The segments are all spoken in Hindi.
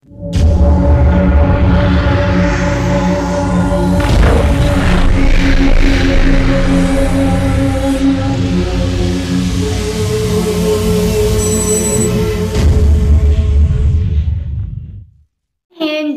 And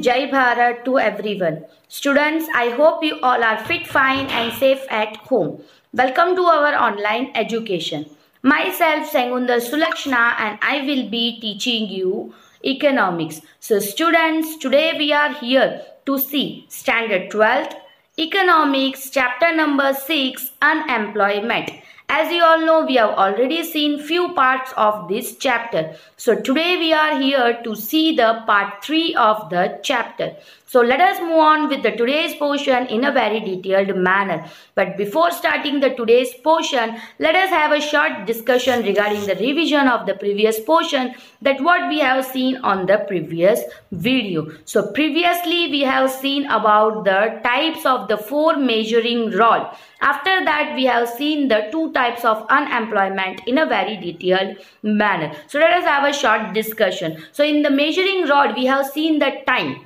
Jai Bharat to everyone. Students, I hope you all are fit, fine and safe at home. Welcome to our online education. Myself Sengundar Sulakshna and I will be teaching you economics. So students, today we are here to see standard 12th economics chapter number 6 unemployment. As you all know, we have already seen few parts of this chapter. So today we are here to see the part 3 of the chapter. So let us move on with the today's portion in a very detailed manner. But before starting the today's portion, let us have a short discussion regarding the revision of the previous portion, that what we have seen on the previous video. So previously we have seen about the types of the 4 measuring rod. After that we have seen the 2 types of unemployment in a very detailed manner. So let us have a short discussion. So in the measuring rod we have seen the time.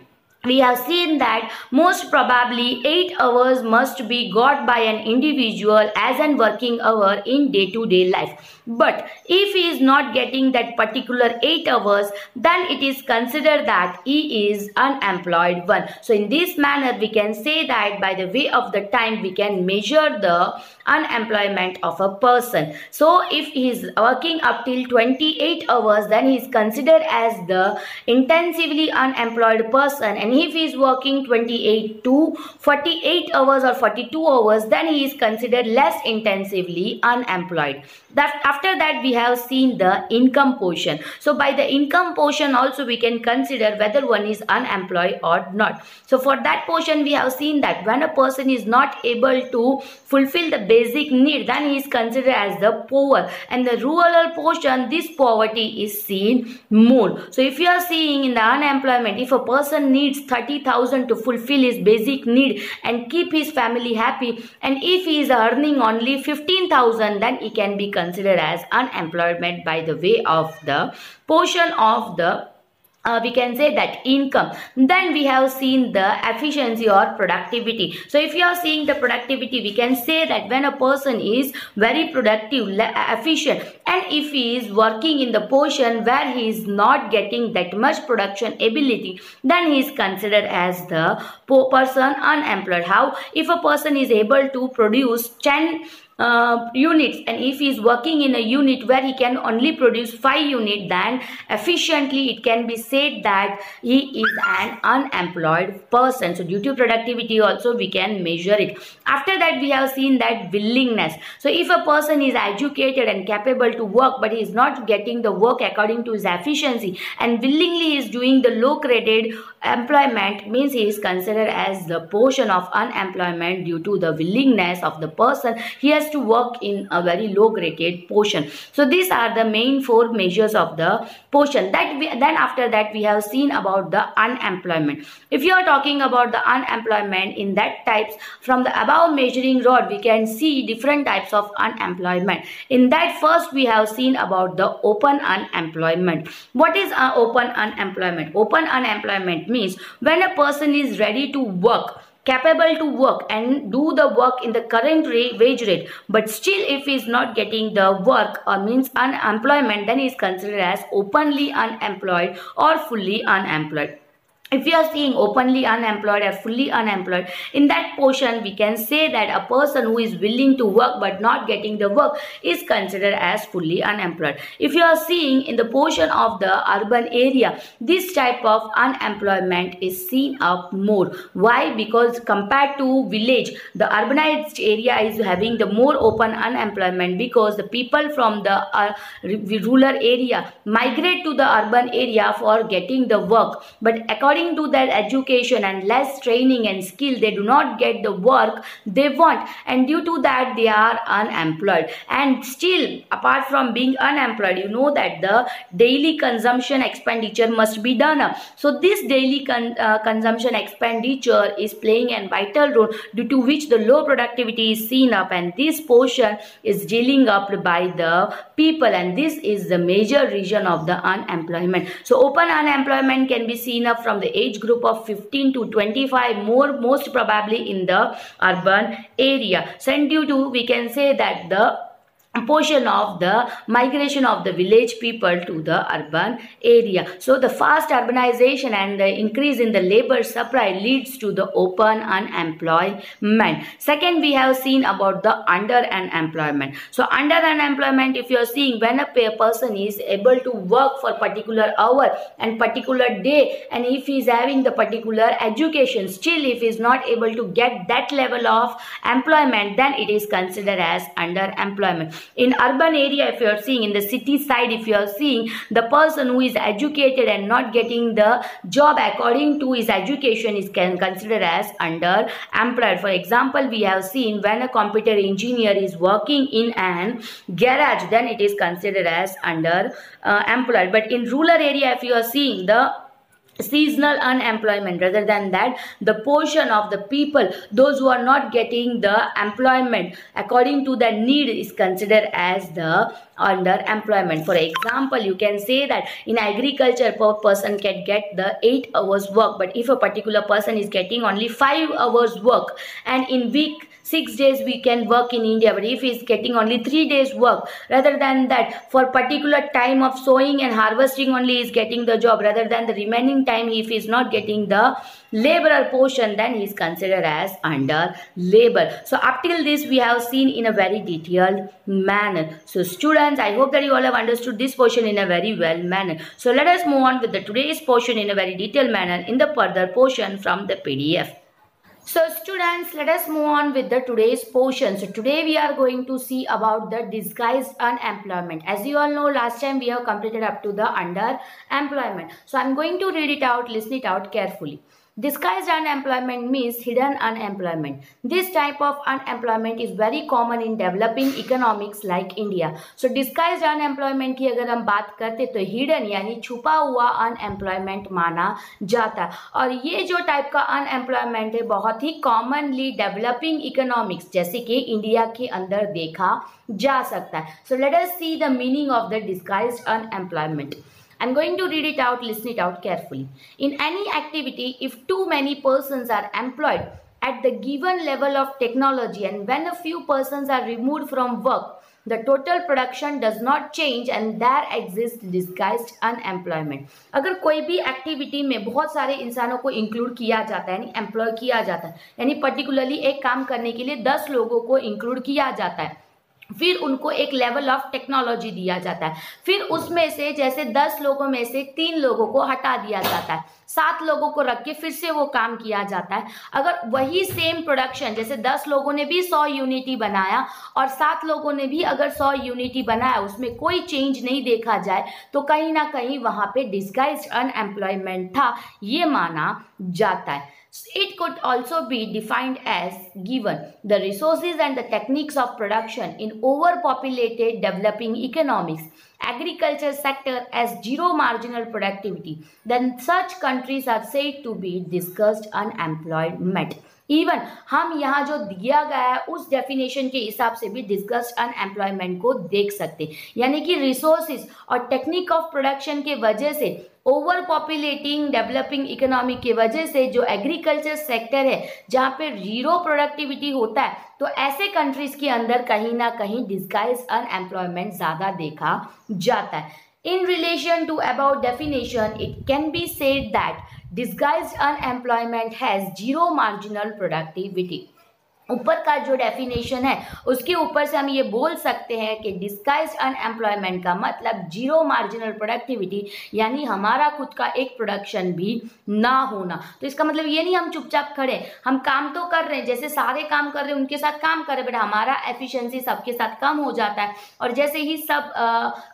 We have seen that most probably 8 hours must be got by an individual as an working hour in day-to-day life. But if he is not getting that particular 8 hours, then it is considered that he is unemployed one. So in this manner we can say that by the way of the time we can measure the unemployment of a person. So if he is working up till 28 hours, then he is considered as the intensively unemployed person, and if he is working 28 to 48 hours or 42 hours, then he is considered less intensively unemployed. After that we have seen the income portion. So by the income portion also we can consider whether one is unemployed or not. So for that portion we have seen that when a person is not able to fulfill the basic need, then he is considered as the poor, and the rural portion this poverty is seen more. So if you are seeing in the unemployment, if a person needs 30,000 to fulfill his basic need and keep his family happy, and if he is earning only 15,000, then he can be considered as unemployment by the way of the portion of the we can say that income. Then we have seen the efficiency or productivity. So if you are seeing the productivity, we can say that when a person is very productive, efficient, and if he is working in the portion where he is not getting that much production ability, then he is considered as the person unemployed. How? If a person is able to produce 10 units, and if he is working in a unit where he can only produce 5 units, then efficiently it can be said that he is an unemployed person. So due to productivity also we can measure it. After that we have seen that willingness. So if a person is educated and capable to work, but he is not getting the work according to his efficiency and willingly is doing the low graded employment, means he is considered as the portion of unemployment due to the willingness of the person. He has to work in a very low graded portion. So these are the main 4 measures of the portion. Then after that we have seen about the unemployment. If you are talking about the unemployment, in that types from the above measuring rod we can see different types of unemployment. In that first we have seen about the open unemployment. What is open unemployment? Open unemployment means when a person is ready to work, capable to work and do the work in the current wage rate, but still if he is not getting the work or means unemployment, then he is considered as openly unemployed or fully unemployed. If you are seeing openly unemployed or fully unemployed, in that portion we can say that a person who is willing to work but not getting the work is considered as fully unemployed. If you are seeing in the portion of the urban area, this type of unemployment is seen up more. Why? Because compared to village, the urbanized area is having the more open unemployment, because the people from the rural area migrate to the urban area for getting the work. But according according to their education and less training and skill, they do not get the work they want, and due to that they are unemployed. And still, apart from being unemployed, you know that the daily consumption expenditure must be done. So this daily consumption expenditure is playing a vital role, due to which the low productivity is seen up, and this portion is dealing up by the people, and this is the major reason of the unemployment. So open unemployment can be seen up from the age group of 15 to 25, most probably in the urban area. So and due to, we can say that the portion of the migration of the village people to the urban area. So the fast urbanization and the increase in the labor supply leads to the open unemployment. Second, we have seen about the under unemployment. So under unemployment, if you are seeing, when a person is able to work for particular hour and particular day, and if he is having the particular education, still if he is not able to get that level of employment, then it is considered as underemployment. In urban area, if you are seeing, in the city side, if you are seeing, the person who is educated and not getting the job according to his education is considered as underemployed. For example, we have seen, when a computer engineer is working in an garage, then it is considered as underemployed. But in rural area, if you are seeing, the seasonal unemployment, rather than that, the portion of the people, those who are not getting the employment according to the need, is considered as the underemployment. For example, you can say that in agriculture, per person can get the 8 hours work, but if a particular person is getting only 5 hours work, and in week 6 days we can work in India, but if he is getting only 3 days work, rather than that, for particular time of sowing and harvesting only is getting the job, rather than the remaining time, if he is not getting the laborer portion, then he is considered as under labor. So up till this we have seen in a very detailed manner. So students, I hope that you all have understood this portion in a very well manner. So let us move on with the today's portion in a very detailed manner in the further portion from the PDF. So students, let us move on with the today's portion. So today we are going to see about the disguised unemployment. As you all know, last time we have completed up to the underemployment. So I am going to read it out, listen it out carefully. Disguised unemployment means hidden unemployment. This type of unemployment is very common in developing economics like India. So disguised unemployment की अगर हम बात करते तो hidden यानी छुपा हुआ unemployment माना जाता है, और ये जो टाइप का unemployment है बहुत ही commonly developing economics जैसे कि इंडिया के अंदर देखा जा सकता है. So let us see the meaning of the disguised unemployment. I'm going to read it out, listen it out carefully. In any activity, if too many persons are employed at the given level of technology, and when a few persons are removed from work, the total production does not change and there exists disguised unemployment. अगर कोई भी एक्टिविटी में बहुत सारे इंसानों को इंक्लूड किया जाता है, यानी एम्प्लॉय किया जाता है, यानी पर्टिकुलरली एक काम करने के लिए 10 लोगों को इंक्लूड किया जाता है, फिर उनको एक लेवल ऑफ टेक्नोलॉजी दिया जाता है, फिर उसमें से जैसे 10 लोगों में से 3 लोगों को हटा दिया जाता है, 7 लोगों को रख के फिर से वो काम किया जाता है. अगर वही सेम प्रोडक्शन, जैसे 10 लोगों ने भी 100 यूनिटी बनाया और 7 लोगों ने भी अगर 100 यूनिटी बनाया, उसमें कोई चेंज नहीं देखा जाए, तो कहीं ना कहीं वहां पे डिस्गाइज्ड अनएम्प्लॉयमेंट था, ये माना जाता है. It could also be defined as given the resources and the techniques of production in overpopulated developing economics, agriculture sector as zero marginal productivity, then such countries are said to be discussed unemployment. Even हम यहाँ जो दिया गया है उस डेफिनेशन के हिसाब से भी डिस्कस्ड अनएम्प्लॉयमेंट को देख सकते, यानी कि रिसोर्सेज और टेक्निक ऑफ प्रोडक्शन के वजह से, ओवर पॉपुलेटिंग डेवलपिंग इकोनॉमी की वजह से जो एग्रीकल्चर सेक्टर है जहाँ पे जीरो प्रोडक्टिविटी होता है, तो ऐसे कंट्रीज के अंदर कहीं ना कहीं डिस्गाइज अनएम्प्लॉयमेंट ज़्यादा देखा जाता है. In relation to above definition, it can be said that disguised unemployment has zero marginal productivity. ऊपर का जो डेफिनेशन है उसके ऊपर से हम ये बोल सकते हैं कि डिस्गाइज्ड अनएम्प्लॉयमेंट का मतलब जीरो मार्जिनल प्रोडक्टिविटी, यानी हमारा खुद का एक प्रोडक्शन भी ना होना। तो इसका मतलब ये नहीं हम चुपचाप खड़े, हम काम तो कर रहे हैं, जैसे सारे काम कर रहे हैं उनके साथ काम कर रहे हैं, बट हमारा एफिशिएंसी सबके साथ कम हो जाता है, और जैसे ही सब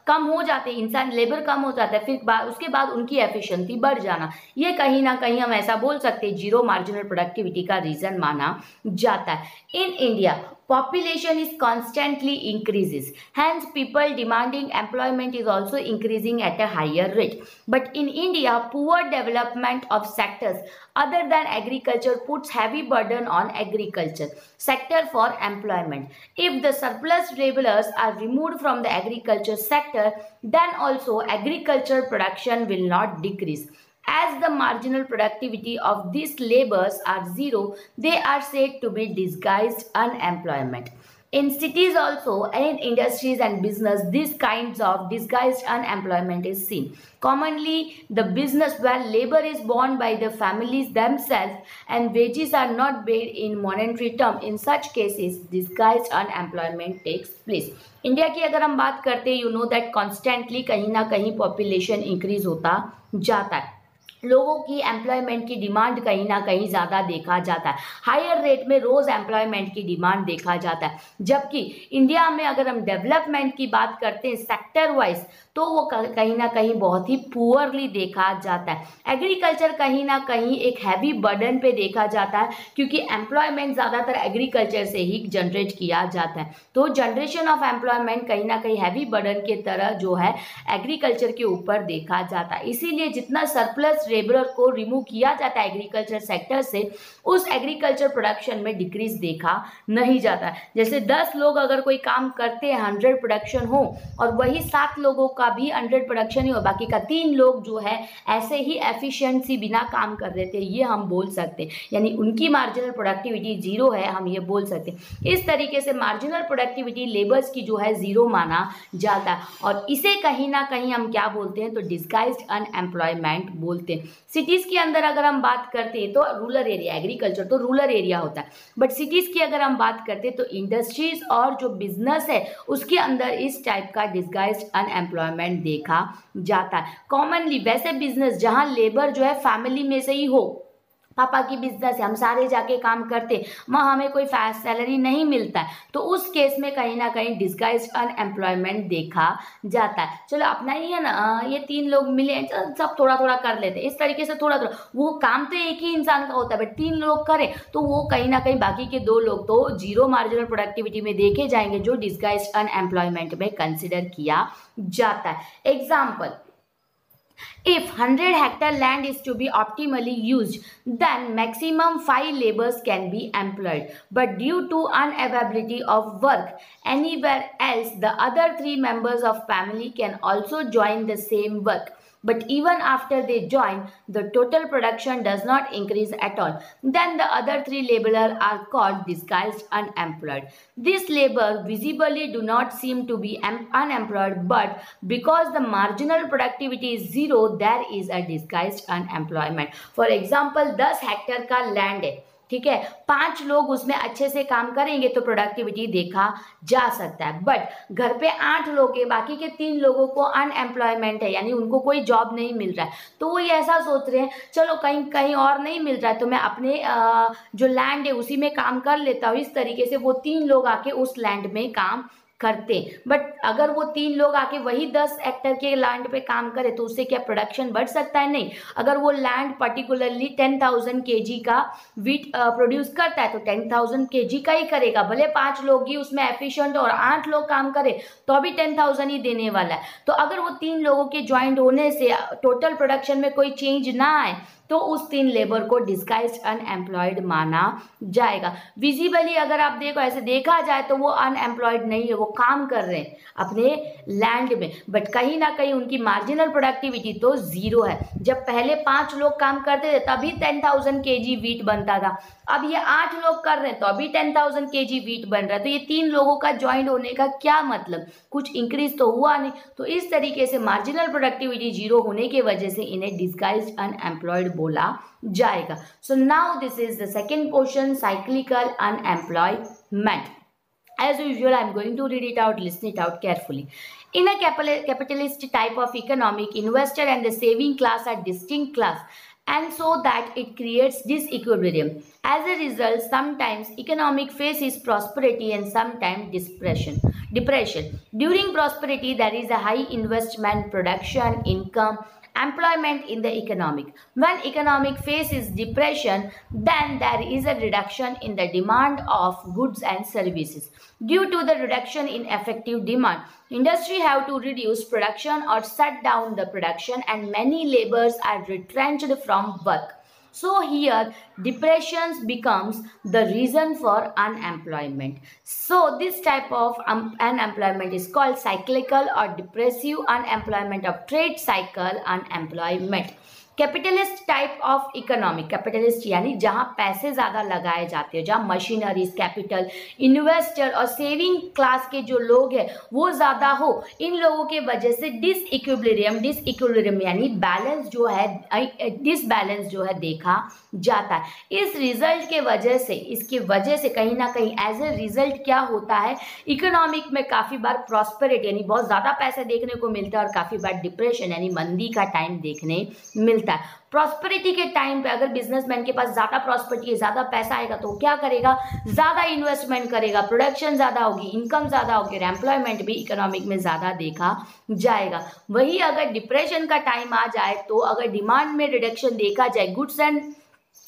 कम हो जाते हैं, इंसान लेबर कम हो जाता है, फिर उसके बाद उनकी एफिशिएंसी बढ़ जाना, ये कहीं ना कहीं हम ऐसा बोल सकते हैं जीरो मार्जिनल प्रोडक्टिविटी का रीजन माना जाता है। In India, population is constantly increases. Hence, people demanding employment is also increasing at a higher rate. But in India, poor development of sectors other than agriculture puts heavy burden on agriculture sector for employment. If the surplus laborers are removed from the agriculture sector, then also agriculture production will not decrease. As the marginal productivity of these labors are zero, they are said to be disguised unemployment. In cities also, and in industries and business, these kinds of disguised unemployment is seen. Commonly, the business where labor is borne by the families themselves and wages are not paid in monetary term. In such cases, disguised unemployment takes place. India की अगर हम बात करते हैं, यू नो दैट कॉन्स्टेंटली कहीं ना कहीं पॉपुलेशन इंक्रीज होता जाता है, लोगों की एम्प्लॉयमेंट की डिमांड कहीं ना कहीं ज़्यादा देखा जाता है, हायर रेट में रोज़ एम्प्लॉयमेंट की डिमांड देखा जाता है। जबकि इंडिया में अगर हम डेवलपमेंट की बात करते हैं सेक्टर वाइज, तो वो कहीं ना कहीं बहुत ही पुअरली देखा जाता है। एग्रीकल्चर कहीं ना कहीं एक हैवी बर्डन पे देखा जाता है, क्योंकि एम्प्लॉयमेंट ज़्यादातर एग्रीकल्चर से ही जनरेट किया जाता है। तो जनरेशन ऑफ एम्प्लॉयमेंट कहीं ना कहीं हैवी बर्डन के तरह जो है एग्रीकल्चर के ऊपर देखा जाता है। इसीलिए जितना सरप्लस लेबर को रिमूव किया जाता है एग्रीकल्चर सेक्टर से, उस एग्रीकल्चर प्रोडक्शन में डिक्रीज देखा नहीं जाता है। जैसे 10 लोग अगर कोई काम करते हैं 100 प्रोडक्शन हो, और वही 7 लोगों का भी 100 प्रोडक्शन ही हो, बाकी का 3 लोग जो है ऐसे ही एफिशिएंसी बिना काम कर रहे थे, ये हम बोल सकते हैं, यानी उनकी मार्जिनल प्रोडक्टिविटी जीरो है, हम ये बोल सकते हैं। इस तरीके से मार्जिनल प्रोडक्टिविटी लेबर्स की जो है जीरो माना जाता है, और इसे कहीं ना कहीं हम क्या बोलते हैं, तो डिस्गाइज्ड अनएम्प्लॉयमेंट बोलते हैं। सिटीज के अंदर अगर हम बात करते हैं तो रूरल एरिया, एग्रीकल्चर तो रूरल एरिया होता है, बट सिटीज की अगर हम बात करते हैं तो इंडस्ट्रीज और जो बिजनेस है उसके अंदर इस टाइप का डिस्गाइज्ड अनएम्प्लॉयमेंट देखा जाता है। कॉमनली वैसे बिजनेस जहां लेबर जो है फैमिली में से ही हो, पापा की बिजनेस है, हम सारे जाके काम करते, वहाँ हमें कोई सैलरी नहीं मिलता है, तो उस केस में कहीं ना कहीं डिस्गाइज्ड अनएम्प्लॉयमेंट देखा जाता है। चलो अपना ही है ना, ये 3 लोग मिले हैं, सब थोड़ा थोड़ा कर लेते हैं, इस तरीके से थोड़ा थोड़ा, वो काम तो एक ही इंसान का होता है, बट 3 लोग करें तो वो कहीं ना कहीं बाकी के 2 लोग तो जीरो मार्जिनल प्रोडक्टिविटी में देखे जाएंगे, जो डिस्गाइज्ड अनएम्प्लॉयमेंट में कंसिडर किया जाता है। Example, if 100 hectare land is to be optimally used, then maximum 5 laborers can be employed. But due to unavailability of work anywhere else, the other 3 members of family can also join the same work. But even after they join, the total production does not increase at all. Then the other 3 laborers are called disguised unemployed. These laborers visibly do not seem to be unemployed, but because the marginal productivity is zero, there is a disguised unemployment. For example, 10 hectare का लैंड है, ठीक है, 5 लोग उसमें अच्छे से काम करेंगे तो प्रोडक्टिविटी देखा जा सकता है, बट घर पे 8 लोग हैं, बाकी के 3 लोगों को अनएम्प्लॉयमेंट है, यानी उनको कोई जॉब नहीं मिल रहा है, तो वो ये ऐसा सोच रहे हैं चलो कहीं कहीं और नहीं मिल रहा है तो मैं अपने जो लैंड है उसी में काम कर लेता हूँ। इस तरीके से वो 3 लोग आके उस लैंड में काम करते, बट अगर वो 3 लोग आके वही 10 हेक्टेयर के लैंड पे काम करे तो उससे क्या प्रोडक्शन बढ़ सकता है? नहीं। अगर वो लैंड पर्टिकुलरली 10,000 kg का वीट प्रोड्यूस करता है तो 10,000 kg का ही करेगा, भले 5 लोग ही उसमें एफिशिएंट और 8 लोग काम करे तो अभी 10,000 ही देने वाला है। तो अगर वो 3 लोगों के ज्वाइंट होने से टोटल प्रोडक्शन में कोई चेंज ना आए तो उस 3 लेबर को डिस्गाइज्ड अनएम्प्लॉयड माना जाएगा। विजिबली अगर आप देखो, ऐसे देखा जाए तो वो अनएम्प्लॉयड नहीं है, वो काम कर रहे हैं अपने लैंड में, बट कहीं ना कहीं उनकी मार्जिनल प्रोडक्टिविटी तो जीरो है। जब पहले 5 लोग काम करते थे तभी 10,000 kg वीट बनता था, अब ये 8 लोग कर रहे हैं तो अभी 10,000 kg वीट बन रहा है, तो ये 3 लोगों का ज्वाइंट होने का क्या मतलब, कुछ इंक्रीज तो हुआ नहीं। तो इस तरीके से मार्जिनल प्रोडक्टिविटी जीरो होने की वजह से इन्हें डिस्गाइज्ड अनएम्प्लॉयड बोला जाएगा. So now this is the second portion, cyclical unemployment. As usual, I am going to read it out, listen it out carefully. In a capitalist type of economic, investor and the saving class are distinct class, and so that it creates disequilibrium. As a result, sometimes economic faces prosperity and sometimes depression. During prosperity, there is a high investment, production, income, employment in the economic. When economic faces depression, then there is a reduction in the demand of goods and services. Due to the reduction in effective demand, industry have to reduce production or shut down the production, and many laborers are retrenched from work. So here depressions becomes the reason for unemployment. So this type of unemployment is called cyclical or depressive unemployment of trade cycle unemployment. Capitalist type of economic, capitalist यानी जहां पैसे ज्यादा लगाए जाते हैं, जहां मशीनरीज, कैपिटल, इन्वेस्टर और सेविंग क्लास के जो लोग हैं वो ज्यादा हो, इन लोगों के वजह से डिसइक्विलिब्रियम यानी बैलेंस जो है, डिसबैलेंस जो है देखा जाता है. इस रिजल्ट के वजह से, इसकी वजह से कहीं ना कहीं एज ए रिजल्ट क्या होता है, इकोनॉमिक में काफी बार प्रॉस्पेरिटी यानी बहुत ज्यादा पैसे देखने को मिलता है और काफी बार डिप्रेशन यानी मंदी का टाइम देखने मिलता है. प्रॉस्पेरिटी के टाइम पे अगर बिजनेसमैन के पास ज्यादा प्रॉस्पेरिटी है, ज्यादा पैसा आएगा तो क्या करेगा, ज्यादा इन्वेस्टमेंट करेगा, प्रोडक्शन ज्यादा होगी, इनकम ज्यादा होगी और एम्प्लॉयमेंट भी इकोनॉमिक में ज्यादा देखा जाएगा. वही अगर डिप्रेशन का टाइम आ जाए तो अगर डिमांड में रिडक्शन देखा जाए, गुड्स एंड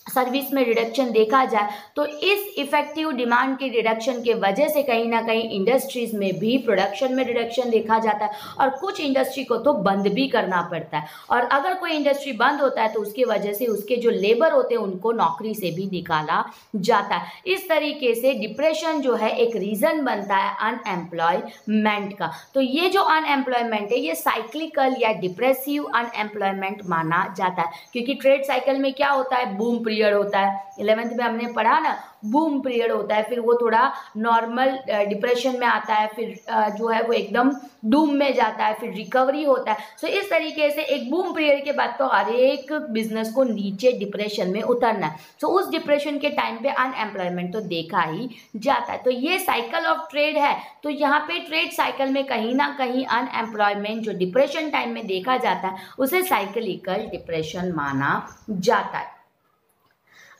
सर्विस में रिडक्शन देखा जाए, तो इस इफेक्टिव डिमांड के रिडक्शन के वजह से कहीं ना कहीं इंडस्ट्रीज में भी प्रोडक्शन में रिडक्शन देखा जाता है और कुछ इंडस्ट्री को तो बंद भी करना पड़ता है. और अगर कोई इंडस्ट्री बंद होता है तो उसकी वजह से उसके जो लेबर होते हैं उनको नौकरी से भी निकाला जाता है. इस तरीके से डिप्रेशन जो है एक रीजन बनता है अनएम्प्लॉयमेंट का. तो ये जो अनएम्प्लॉयमेंट है ये साइक्लिकल या डिप्रेसिव अनएम्प्लॉयमेंट माना जाता है, क्योंकि ट्रेड साइकिल में क्या होता है, बूम पीरियड होता है, 11th में हमने पढ़ा ना, बूम पीरियड होता है, फिर वो थोड़ा नॉर्मल डिप्रेशन में आता है, फिर जो है वो एकदम डूम में जाता है, फिर रिकवरी होता है. सो इस तरीके से एक बूम पीरियड के बाद तो हर एक बिजनेस को नीचे डिप्रेशन में उतरना है. सो उस डिप्रेशन के टाइम पे अनएम्प्लॉयमेंट तो देखा ही जाता है. तो ये साइकिल ऑफ ट्रेड है. तो यहाँ पे ट्रेड साइकिल में कहीं ना कहीं अनएम्प्लॉयमेंट जो डिप्रेशन टाइम में देखा जाता है उसे साइक्लिकल डिप्रेशन माना जाता है.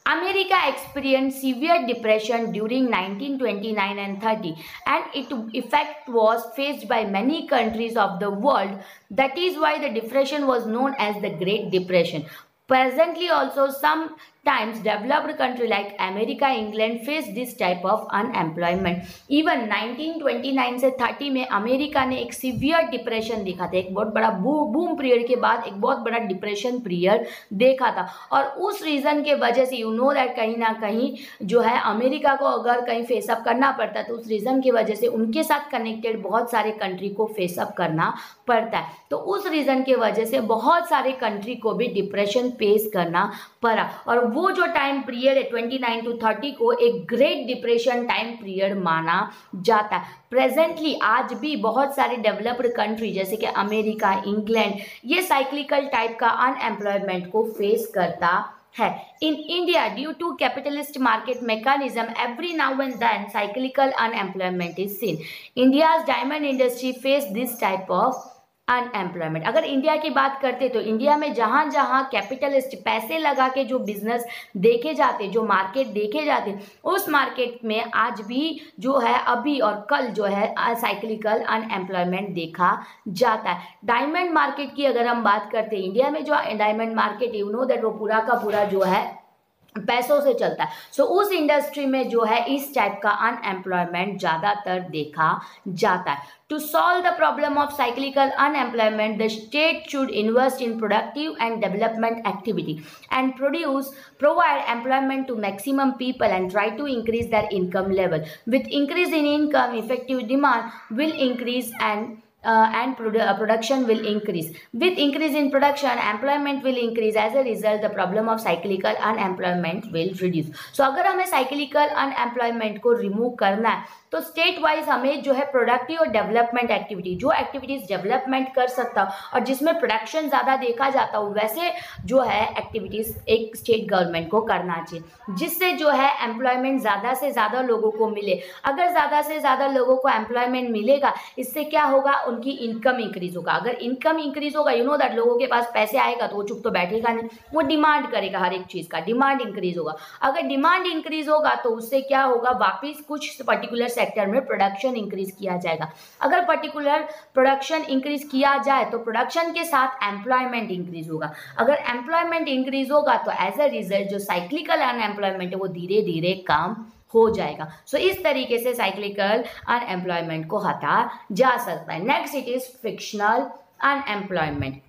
America experienced severe depression during 1929 and 30, and its effect was faced by many countries of the world. That is why the depression was known as the Great Depression. Presently also sometimes developed country like America, England face this type of unemployment. Even 1929 से 30 में अमेरिका ने एक सीवियर डिप्रेशन देखा था, एक बहुत बड़ा बूम पीरियड के बाद एक बहुत बड़ा डिप्रेशन पीरियड देखा था. और उस रीजन के वजह से यू नो दैट कहीं ना कहीं जो है अमेरिका को अगर कहीं फेसअप करना पड़ता है तो उस रीजन की वजह से उनके साथ कनेक्टेड बहुत सारे कंट्री को फेसअप करना पड़ता है. तो उस रीजन की वजह से बहुत सारे कंट्री को भी डिप्रेशन फेस करना पड़ा. और वो जो टाइम पीरियड है 29 to 30 को एक ग्रेट डिप्रेशन टाइम पीरियड माना जाता है. प्रेजेंटली आज भी बहुत सारे डेवलप्ड कंट्री जैसे कि अमेरिका, इंग्लैंड ये साइक्लिकल टाइप का अनएम्प्लॉयमेंट को फेस करता है. In India, due to capitalist market mechanism, every now and then cyclical unemployment is seen. India's diamond industry face this type of unemployment. अगर इंडिया की बात करते तो इंडिया में जहां जहां कैपिटलिस्ट पैसे लगा के जो बिजनेस देखे जाते, जो मार्केट देखे जाते, उस मार्केट में आज भी जो है अभी और कल जो है साइक्लिकल अनएम्प्लॉयमेंट देखा जाता है. डायमंड मार्केट की अगर हम बात करते हैं, इंडिया में जो diamond market you know that वो पूरा का पूरा जो है पैसों से चलता है. सो उस इंडस्ट्री में जो है इस टाइप का अनएम्प्लॉयमेंट ज्यादातर देखा जाता है. To solve the problem of cyclical unemployment, the state should invest in productive and development activity and provide employment to maximum people and try to increase their income level. With increase in income, effective demand will increase and and production will increase. With increase in production, employment will increase. As a result, the problem of cyclical unemployment will reduce. So अगर हमें cyclical unemployment को remove करना है तो स्टेट वाइज हमें जो है प्रोडक्टिव और डेवलपमेंट एक्टिविटी, जो एक्टिविटीज डेवलपमेंट कर सकता और जिसमें प्रोडक्शन ज़्यादा देखा जाता हो वैसे जो है एक्टिविटीज एक स्टेट गवर्नमेंट को करना चाहिए, जिससे जो है एम्प्लॉयमेंट ज़्यादा से ज़्यादा लोगों को मिले. अगर ज़्यादा से ज़्यादा लोगों को एम्प्लॉयमेंट मिलेगा, इससे क्या होगा, उनकी इनकम इंक्रीज होगा. अगर इनकम इंक्रीज होगा, यू नो दैट लोगों के पास पैसे आएगा तो वो चुप तो बैठेगा नहीं, वो डिमांड करेगा, हर एक चीज़ का डिमांड इंक्रीज होगा. अगर डिमांड इंक्रीज होगा तो उससे क्या होगा, वापिस कुछ पर्टिकुलर सेक्टर में प्रोडक्शन इंक्रीज किया जाएगा. अगर पर्टिकुलर प्रोडक्शन इंक्रीज किया जाए तो प्रोडक्शन के साथ एम्प्लॉयमेंट इंक्रीज होगा. अगर एम्प्लॉयमेंट इंक्रीज होगा तो एज अ रिजल्ट जो साइक्लिकल अनएम्प्लॉयमेंट है वो धीरे धीरे कम हो जाएगा. सो इस तरीके से साइक्लिकल अनएम्प्लॉयमेंट को हटा जा सकता है. Next it is frictional unemployment.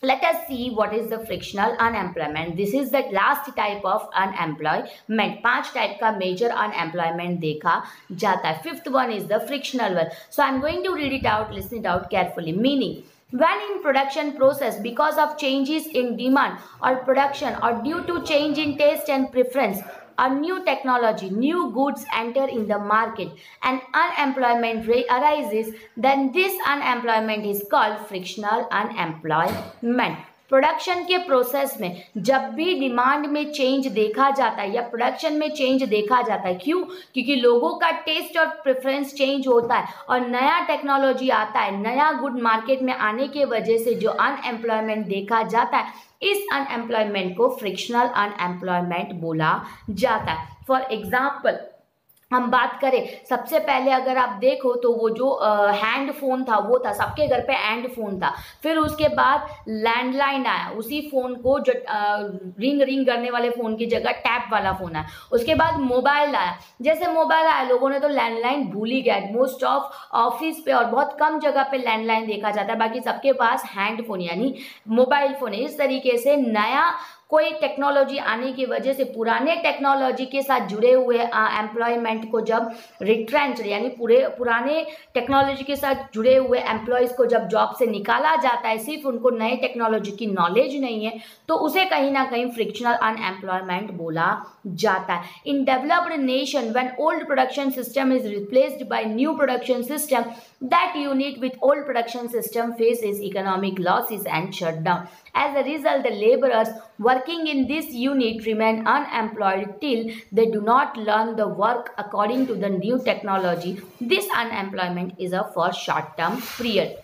Let us see what is the frictional unemployment. This is the last type of unemployment. 5 type का major unemployment देखा जाता है. Fifth one is the frictional one. So I am going to read it out, listen it out carefully. Meaning, when in production process, because of changes in demand or production or due to change in taste and preference, a new technology, new goods enter in the market and unemployment arises, then this unemployment is called frictional unemployment. Production के प्रोसेस में जब भी डिमांड में चेंज देखा जाता है या प्रोडक्शन में चेंज देखा जाता है, क्यों? क्योंकि लोगों का टेस्ट और प्रेफरेंस चेंज होता है और नया टेक्नोलॉजी आता है, नया गुड मार्केट में आने के वजह से जो अनएम्प्लॉयमेंट देखा जाता है, इस अनएम्प्लॉयमेंट को फ्रिक्शनल अनएम्प्लॉयमेंट बोला जाता है. फॉर एग्जाम्पल हम बात करें, सबसे पहले अगर आप देखो तो वो जो हैंड फोन था वो था, सबके घर पे हैंड फोन था. फिर उसके बाद लैंडलाइन आया, उसी फोन को जो रिंग करने वाले फोन की जगह टैप वाला फोन आया. उसके बाद मोबाइल आया. जैसे मोबाइल आया लोगों ने तो लैंडलाइन भूल ही गया. मोस्ट ऑफ ऑफिस पे और बहुत कम जगह पे लैंडलाइन देखा जाता है, बाकी सबके पास हैंड फोन यानी मोबाइल फोन है. इस तरीके से नया कोई टेक्नोलॉजी आने की वजह से पुराने टेक्नोलॉजी के साथ जुड़े हुए एम्प्लॉयमेंट को जब रिट्रेंच यानी पुराने टेक्नोलॉजी के साथ जुड़े हुए एम्प्लॉयज़ को जब जॉब से निकाला जाता है, सिर्फ उनको नए टेक्नोलॉजी की नॉलेज नहीं है, तो उसे कहीं ना कहीं फ्रिक्शनल अनएम्प्लॉयमेंट बोला जाता है. In developed nation when old production system is replaced by new production system, that unit with old production system faces economic losses and shutdown. As a result, the laborers working in this unit remain unemployed till they do not learn the work according to the new technology. This unemployment is a for short-term period.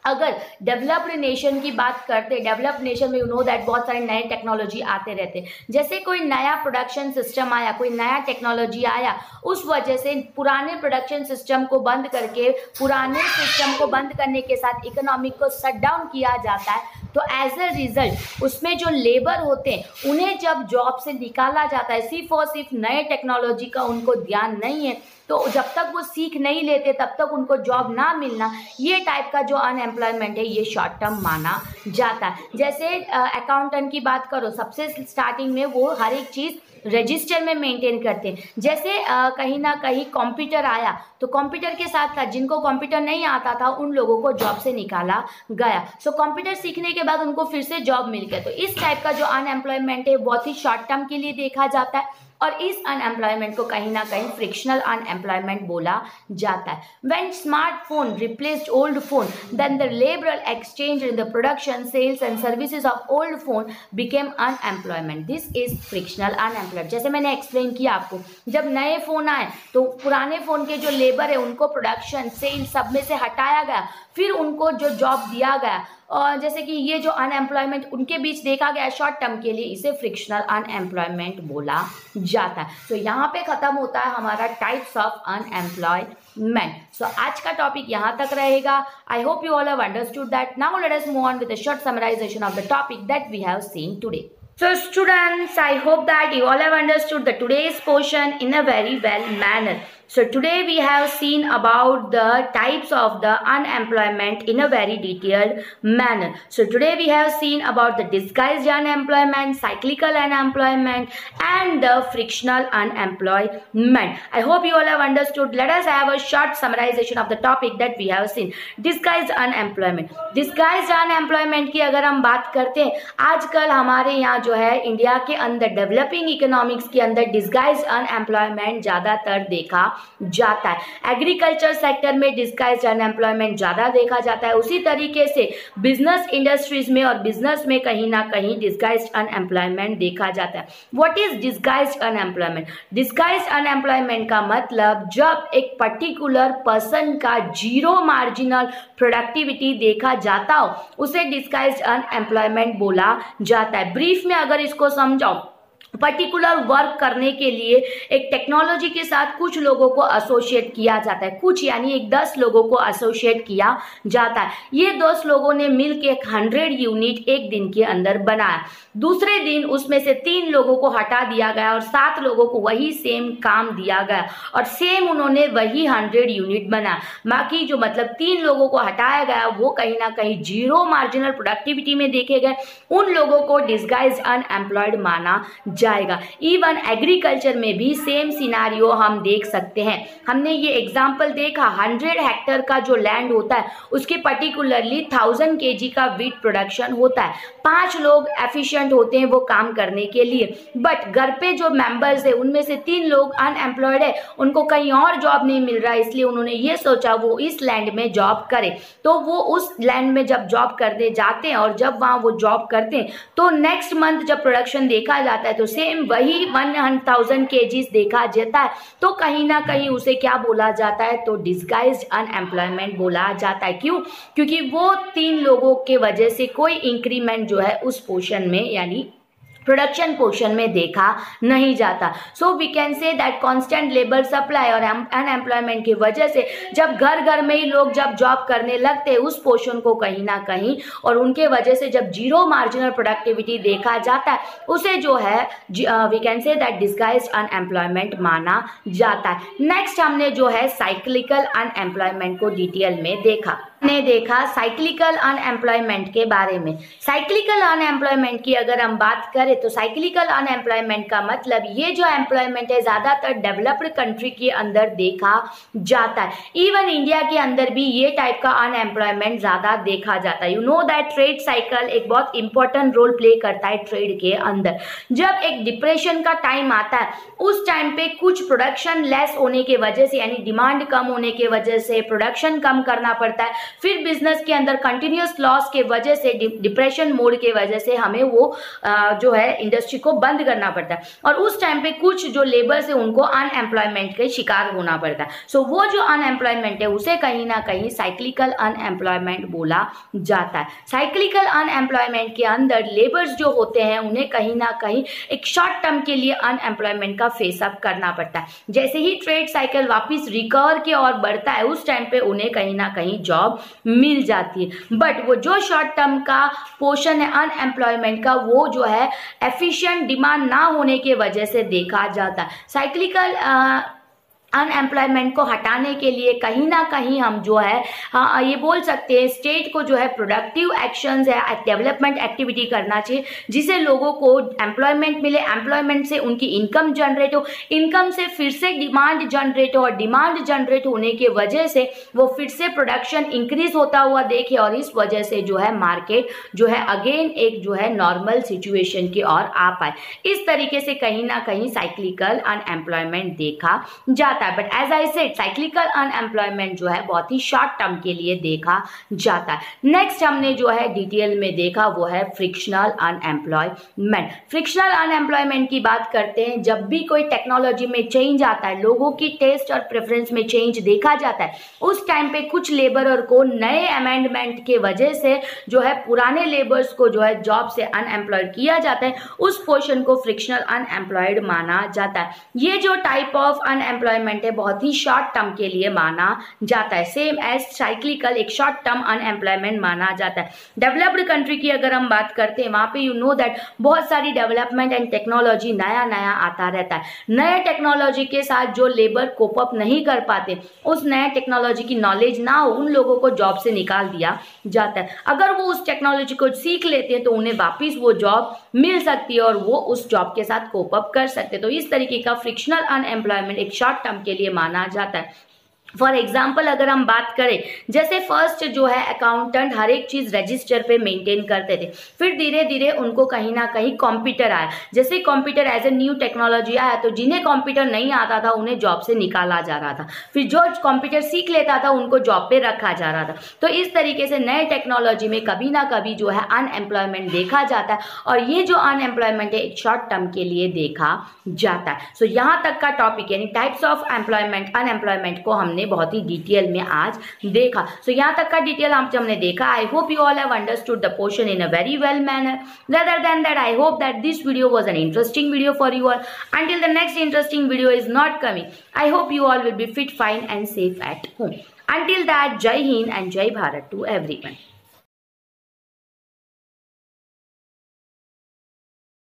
अगर डेवलप्ड नेशन की बात करते, डेवलप्ड नेशन में यू नो दैट बहुत सारे नए टेक्नोलॉजी आते रहते. जैसे कोई नया प्रोडक्शन सिस्टम आया, कोई नया टेक्नोलॉजी आया, उस वजह से पुराने प्रोडक्शन सिस्टम को बंद करके, पुराने सिस्टम को बंद करने के साथ इकोनॉमिक को शट डाउन किया जाता है. तो एज अ रिजल्ट उसमें जो लेबर होते हैं उन्हें जब जॉब से निकाला जाता है, सिर्फ और सिर्फ नए टेक्नोलॉजी का उनको ध्यान नहीं है, तो जब तक वो सीख नहीं लेते तब तक उनको जॉब ना मिलना, ये टाइप का जो अनएम्प्लॉयमेंट है ये शॉर्ट टर्म माना जाता है. जैसे अकाउंटेंट की बात करो, सबसे स्टार्टिंग में वो हर एक चीज़ रजिस्टर में मेंटेन करते हैं. जैसे कहीं ना कहीं कंप्यूटर आया तो कंप्यूटर के साथ साथ जिनको कंप्यूटर नहीं आता था उन लोगों को जॉब से निकाला गया. सो कंप्यूटर सीखने के बाद उनको फिर से जॉब मिल गया. तो इस टाइप का जो अनएम्प्लॉयमेंट है बहुत ही शॉर्ट टर्म के लिए देखा जाता है और इस अनएम्प्लॉयमेंट को कहीं ना कहीं फ्रिक्शनल अनएम्प्लॉयमेंट बोला जाता है. When smartphone replaced old phone, then the labour exchange in the production, sales and services of old phone became unemployment. This is frictional unemployment. जैसे मैंने एक्सप्लेन किया आपको, जब नए फोन आए तो पुराने फोन के जो लेबर है उनको प्रोडक्शन, सेल सब में से हटाया गया, फिर उनको जो जॉब दिया गया, और जैसे कि ये जो अनएम्प्लॉयमेंट उनके बीच देखा गया शॉर्ट टर्म के लिए, इसे फ्रिक्शनल अनएम्प्लॉयमेंट बोला जाता है. तो यहाँ पे खत्म होता है हमारा टाइप्स ऑफ अनएम्प्लॉयमेंट. सो आज का टॉपिक यहाँ तक रहेगा. I hope you all have understood that. Now let us move on with a short summarization of the topic that we have seen today. So students, I hope that you all have understood the today's portion in a very well manner. So today we have seen about the types of the unemployment in a very detailed manner. So today we have seen about the disguised unemployment, cyclical unemployment and the frictional unemployment. I hope you all have understood. Let us have a short summarization of the topic that we have seen. Disguised unemployment. Disguised unemployment की अगर हम बात करते हैं, आजकल हमारे यहाँ जो है इंडिया के अंदर डेवलपिंग इकोनॉमिक्स के अंदर डिस्गाइज्ड अनएम्प्लॉयमेंट ज़्यादातर देखा जाता है। एग्रीकल्चर सेक्टर में डिस्गाइज्ड अनएम्प्लॉयमेंट ज़्यादा देखा जाता है। उसी तरीके से बिजनेस इंडस्ट्रीज में और बिजनेस में कहीं ना कहीं डिस्गाइज्ड अनएम्प्लॉयमेंट देखा जाता है। What is disguised unemployment? Disguised unemployment का मतलब जब एक पर्टिकुलर पर्सन का जीरो मार्जिनल प्रोडक्टिविटी देखा जाता हो उसे डिस्गाइज्ड अनएम्प्लॉयमेंट बोला जाता है। ब्रीफ में अगर इसको समझाओ, पर्टिकुलर वर्क करने के लिए एक टेक्नोलॉजी के साथ कुछ लोगों को एसोसिएट किया जाता है, कुछ यानी एक 10 लोगों को एसोसिएट किया जाता है। ये 10 लोगों ने मिलकर 100 यूनिट एक दिन के अंदर बनाया। दूसरे दिन उसमें से 3 लोगों को हटा दिया गया और 7 लोगों को वही सेम काम दिया गया और सेम उन्होंने वही 100 यूनिट बनाया। बाकी जो मतलब 3 लोगों को हटाया गया वो कहीं ना कहीं जीरो मार्जिनल प्रोडक्टिविटी में देखे गए, उन लोगों को डिस्गाइज्ड अनएम्प्लॉयड माना जाएगा। इवन एग्रीकल्चर में भी सेम सिनारियो हम देख सकते हैं। हमने ये एग्जांपल देखा, 100 हेक्टेयर का जो लैंड होता है उसके पर्टिकुलरली 1000 kg का वीट प्रोडक्शन होता है। 5 लोग एफिशिएंट होते हैं वो काम करने के लिए, बट घर पे जो मेंबर्स है उनमें से 3 लोग अनएम्प्लॉयड है, उनको कहीं और जॉब नहीं मिल रहा है, इसलिए उन्होंने ये सोचा वो इस लैंड में जॉब करे। तो वो उस लैंड में जब जॉब करने जाते हैं और जब वहाँ वो जॉब करते हैं तो नेक्स्ट मंथ जब प्रोडक्शन देखा जाता है तो सेम वही 1000 kgs देखा जाता है। तो कहीं ना कहीं उसे क्या बोला जाता है? तो डिस्गाइज्ड अनएम्प्लॉयमेंट बोला जाता है। क्यों? क्योंकि वो 3 लोगों के वजह से कोई इंक्रीमेंट जो है उस पोर्शन में यानी प्रोडक्शन पोर्शन में देखा नहीं जाता। So we can say that constant labour supply और अनएम्प्लॉयमेंट की वजह से जब घर घर में ही लोग जब जॉब करने लगते हैं उस पोर्शन को कहीं ना कहीं और उनके वजह से जब जीरो मार्जिनल प्रोडक्टिविटी देखा जाता है उसे जो है we can say that disguised unemployment माना जाता है। नेक्स्ट हमने जो है साइक्लिकल अनएम्प्लॉयमेंट को डिटेल में देखा। ने देखा साइक्लिकल अनएम्प्लॉयमेंट के बारे में। साइक्लिकल अनएम्प्लॉयमेंट की अगर हम बात करें तो साइक्लिकल अनएम्प्लॉयमेंट का मतलब ये जो एम्प्लॉयमेंट है ज्यादातर डेवलप्ड कंट्री के अंदर देखा जाता है। इवन इंडिया के अंदर भी ये टाइप का अनएम्प्लॉयमेंट ज्यादा देखा जाता है। You know that trade cycle एक बहुत इंपॉर्टेंट रोल प्ले करता है ट्रेड के अंदर। जब एक डिप्रेशन का टाइम आता है उस टाइम पे कुछ प्रोडक्शन लेस होने की वजह से यानी डिमांड कम होने की वजह से प्रोडक्शन कम करना पड़ता है। फिर बिजनेस के अंदर कंटिन्यूअस लॉस के वजह से डिप्रेशन मोड के वजह से हमें वो जो है इंडस्ट्री को बंद करना पड़ता है और उस टाइम पे कुछ जो लेबर्स है उनको अनएम्प्लॉयमेंट के शिकार होना पड़ता है। सो वो जो अनएम्प्लॉयमेंट है उसे कहीं ना कहीं साइक्लिकल अनएम्प्लॉयमेंट बोला जाता है। साइक्लिकल अनएम्प्लॉयमेंट के अंदर लेबर्स जो होते हैं उन्हें कहीं ना कहीं एक शॉर्ट टर्म के लिए अनएम्प्लॉयमेंट का फेसअप करना पड़ता है। जैसे ही ट्रेड साइकिल वापिस रिकवर की ओर बढ़ता है उस टाइम पे उन्हें कहीं ना कहीं जॉब मिल जाती है। बट वो जो शॉर्ट टर्म का पोर्शन है अनएम्प्लॉयमेंट का वो जो है एफिशिएंट डिमांड ना होने की वजह से देखा जाता है। साइक्लिकल अनएम्प्लॉयमेंट को हटाने के लिए कहीं ना कहीं हम जो है ये बोल सकते हैं स्टेट को जो है प्रोडक्टिव एक्शंस है डेवलपमेंट एक्टिविटी करना चाहिए जिससे लोगों को एम्प्लॉयमेंट मिले, एम्प्लॉयमेंट से उनकी इनकम जनरेट हो, इनकम से फिर से डिमांड जनरेट हो और डिमांड जनरेट होने की वजह से वो फिर से प्रोडक्शन इंक्रीज होता हुआ देखे और इस वजह से जो है मार्केट जो है अगेन एक जो है नॉर्मल सिचुएशन की ओर आ पाए। इस तरीके से कहीं ना कहीं साइक्लिकल अनएम्प्लॉयमेंट देखा जाता है। But as I said cyclical unemployment जो है बहुत ही शॉर्ट टर्म के लिए देखा जाता है। नेक्स्ट हमने जो है डिटेल में देखा वो है फ्रिक्शनल अनएम्प्लॉयमेंट। फ्रिक्शनल अनएम्प्लॉयमेंट की बात करते हैं जब भी कोई टेक्नोलॉजी में चेंज आता है, लोगों की टेस्ट और प्रेफरेंस में चेंज देखा जाता है, उस टाइम पे कुछ लेबरर को नए अमेंडमेंट के वजह से जो है पुराने लेबर्स को जो है जॉब से अनएम्प्लॉयड किया जाता है, उस पोर्शन को फ्रिक्शनल अनएम्प्लॉयड माना जाता है। ये जो टाइप ऑफ अनएम्प्लॉयमेंट अनएम्प्लॉयमेंट है बहुत ही शॉर्ट टर्म के लिए माना जाता है, सेम एज साइक्लिकल एक शॉर्ट टर्म अनएम्प्लॉयमेंट माना जाता है। डेवलप्ड कंट्री की अगर हम बात करते हैं, वहां पे यू नो दैट बहुत सारी डेवलपमेंट एंड टेक्नोलॉजी नया नया आता रहता है। नए टेक्नोलॉजी के साथ जो लेबर कोप अप नहीं कर पाते, उस नए टेक्नोलॉजी की नॉलेज ना हो, उन लोगों को जॉब से निकाल दिया जाता है। अगर वो उस टेक्नोलॉजी को सीख लेते हैं तो उन्हें वापिस वो जॉब मिल सकती है और वो उस जॉब के साथ कोप अप कर सकते हैं। तो इस तरीके का फ्रिक्शनल अनएम्प्लॉयमेंट एक शॉर्ट टर्म के लिए माना जाता है। फॉर एग्जाम्पल अगर हम बात करें, जैसे फर्स्ट जो है अकाउंटेंट हर एक चीज रजिस्टर पे मेंटेन करते थे, फिर धीरे धीरे उनको कहीं ना कहीं कंप्यूटर आया। जैसे computer as a new technology आया तो जिन्हें कंप्यूटर नहीं आता था उन्हें जॉब से निकाला जा रहा था, फिर जो कंप्यूटर सीख लेता था उनको जॉब पे रखा जा रहा था। तो इस तरीके से नए टेक्नोलॉजी में कभी ना कभी जो है अनएम्प्लॉयमेंट देखा जाता है, और ये जो अनएम्प्लॉयमेंट है एक शॉर्ट टर्म के लिए देखा जाता है। सो यहाँ तक का टॉपिक यानी टाइप्स ऑफ एम्प्लॉयमेंट अनएम्प्लॉयमेंट को हमने बहुत ही डिटेल में आज देखा। सो यहाँ तक का डिटेल हमने देखा। आई hope you all have understood the portion in a very well manner. Rather than that, I hope that this video was an interesting video for you all. Until the next interesting video is not coming, I hope you all will be fit, fine and safe at home. Until that, Jai Hind and Jai Bharat to everyone.